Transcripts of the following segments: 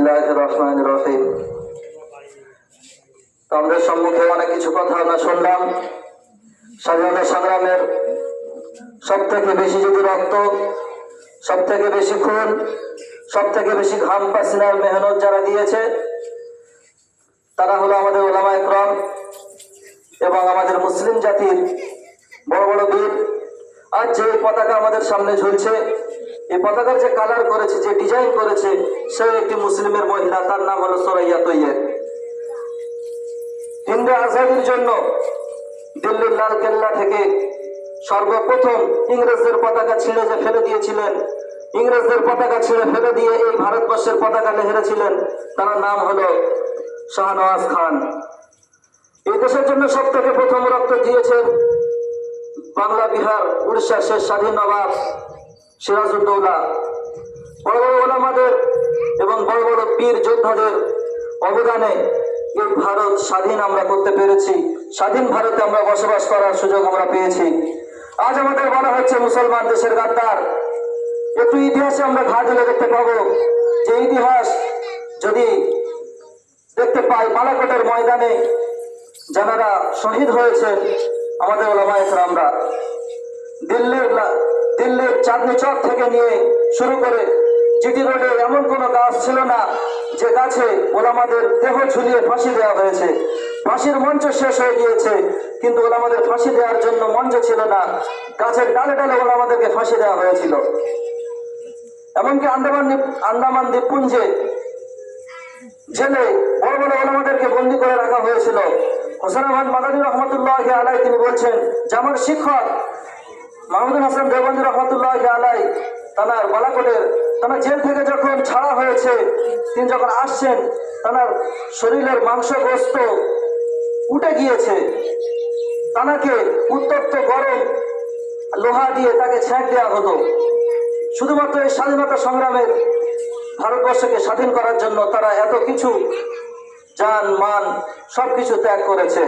বিসমিল্লাহির রহমানির রহিম। আমাদের সম্মুখে অনেক কিছু কথা আমরা শুনলাম। স্বাধীনতা সংগ্রামের সব থেকে বেশি যদি রক্ত, সব থেকে বেশি খুন, সব থেকে বেশি ঘাম পাসিনার মেহনত যারা দিয়েছে তারা হলো আমাদের উলামায়ে কেরাম এবং আমাদের মুসলিম জাতির বড় বড় বীর। আজ যে পতাকা আমাদের সামনে ঝুলছে, এই পতাকার যে কালার করেছে, যে ডিজাইন করেছে, সে একটি মুসলিমের মহিলা, তার নাম হলো সুরাইয়া তৈয়ব। হিন্দু আজাদির জন্য দিল্লির লাল কেল্লা থেকে সর্বপ্রথম ইংরেজদের পতাকা ছিঁড়ে যে ফেলে দিয়েছিলেন, ইংরেজদের পতাকা ছিঁড়ে ফেলে দিয়ে এই ভারতবর্ষের পতাকা লহেরেছিলেন, তার নাম হলো শাহনওয়াজ খান। এই দেশের জন্য সব থেকে প্রথম রক্ত দিয়েছেন বাংলা, বিহার, উড়িষ্যার শেষ স্বাধীন নবাব সিরাজউদ্দৌলা। বড় বড় ওলামাদের এবং বড় বড় বীর যোদ্ধাদের অবদানে এই ভারত স্বাধীন আমরা করতে পেরেছি। স্বাধীন ভারতে আমরা বসবাস করার সুযোগ আমরা পেয়েছি। আজ আমাদের বলা হচ্ছে মুসলমান দেশের গাদ্দার। একটু ইতিহাসে আমরা ঘা দিলে দেখতে পাবো যে ইতিহাস যদি দেখতে পাই, বালাকোটের ময়দানে যারা শহীদ হয়েছে আমাদের উলামায়ে কেরামরা, দিল্লির চাঁদনি চক থেকে নিয়ে শুরু করে জিটি রোডে এমন কোনো গাছ ছিল না যে গাছে ওলামাদের দেহ ঝুলিয়ে ফাঁসি দেওয়া হয়েছে। ফাঁসির মঞ্চ শেষ হয়ে গিয়েছে, কিন্তু ওলামাদের ফাঁসি দেওয়ার জন্য মঞ্চ ছিল না। গাছের ডালে ডালে ওলামাদেরকে ফাঁসি দেওয়া হয়েছিল। এমনকি আন্দামান দ্বীপপুঞ্জে জেলে বড় বড় ওলামাদেরকে বন্দী করে রাখা হয়েছিল। হোসেন আহমদ মাদানী রহমতুল্লাহ আলাই তিনি বলছেন যে আমার শিক্ষক মাহমুদুল হাসান দেওবন্দি রহমতুল্লাহ আলাই তানার বালাকোটের তানার জেল থেকে যখন ছাড়া হয়েছে, তিনি যখন আসছেন তানার শরীরের মাংস গোস্ত উঠে গিয়েছে। তানাকে উত্তপ্ত গরম লোহা দিয়ে তাকে ছ্যাঁক দেওয়া হতো। শুধুমাত্র এই স্বাধীনতা সংগ্রামের ভারতবর্ষকে স্বাধীন করার জন্য তারা এত কিছু জান মান সবকিছু ত্যাগ করেছে।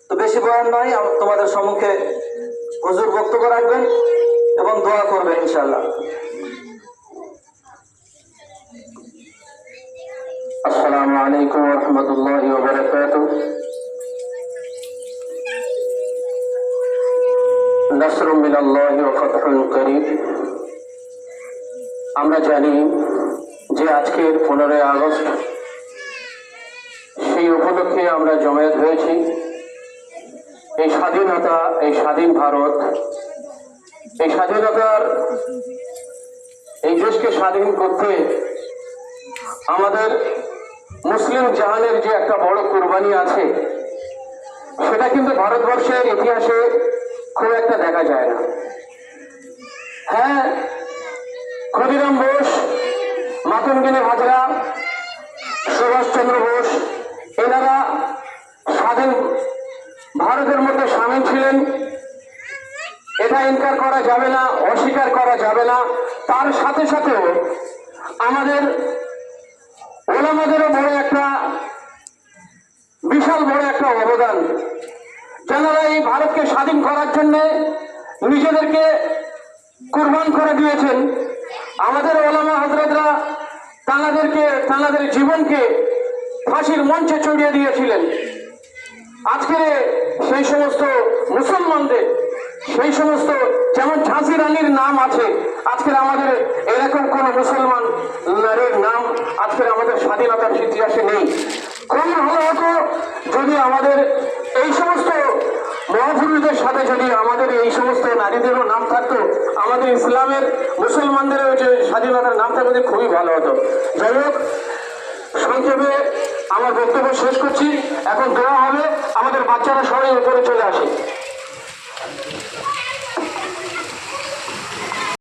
তো বেশি বয়ান নয়, তোমাদের সম্মুখে হুজুর বক্তব্য রাখবেন এবং দোয়া করবেন ইনশাআল্লাহ। আসসালামু আলাইকুম ওয়া রাহমাতুল্লাহি ওয়া বারাকাতুহু। নাসরুম মিনাল্লাহি ওয়া ফাতহুন করিম। আমরা জানি যে আজকের 15 আগস্ট, সেই উপলক্ষে আমরা জমায়েত হয়েছি। এই স্বাধীনতা, এই স্বাধীন ভারত, এই স্বাধীনতার এই দেশকে স্বাধীন করতে আমাদের মুসলিম জাহানের যে একটা বড় কুরবানি আছে, সেটা কিন্তু ভারতবর্ষের ইতিহাসে খুব একটা দেখা যায় না। হ্যাঁ, ক্ষুদিরাম বোস, মাতঙ্গিনী হাজরা, সুভাষচন্দ্র বোস, এনারা স্বাধীন ভারতের মধ্যে সামিল ছিলেন। এটা ইনকার করা যাবে না, অস্বীকার করা যাবে না। তার সাথে সাথেও আমাদের ওলামাদেরও বড় একটা, বিশাল বড় একটা অবদান। যারা এই ভারতকে স্বাধীন করার জন্য নিজেদেরকে কুরবান করে দিয়েছেন, আমাদের ওলামা হযরতরা তাঁদের জীবনকে ফাঁসির মঞ্চে চড়িয়ে দিয়েছিলেন। আজকে সেই সমস্ত মুসলমানদের, সেই সমস্ত, যেমন ঝাঁসি রানীর নাম আছে, আজকের আমাদের এরকম কোন মুসলমান নারীর নাম আজকের আমাদের স্বাধীনতার ইতিহাসে নেই। খুব ভালো হতো যদি আমাদের এই সমস্ত মহাপুরুষদের সাথে যদি আমাদের এই সমস্ত নারীদেরও নাম থাকতো, আমাদের ইসলামের মুসলমানদেরও যে স্বাধীনতার নাম থাকতো, খুবই ভালো হতো। যাই হোক, সংক্ষেপে আমার বক্তব্য শেষ করছি। এখন দোয়া হবে, আমাদের বাচ্চারা সবাই উপরে চলে আসে।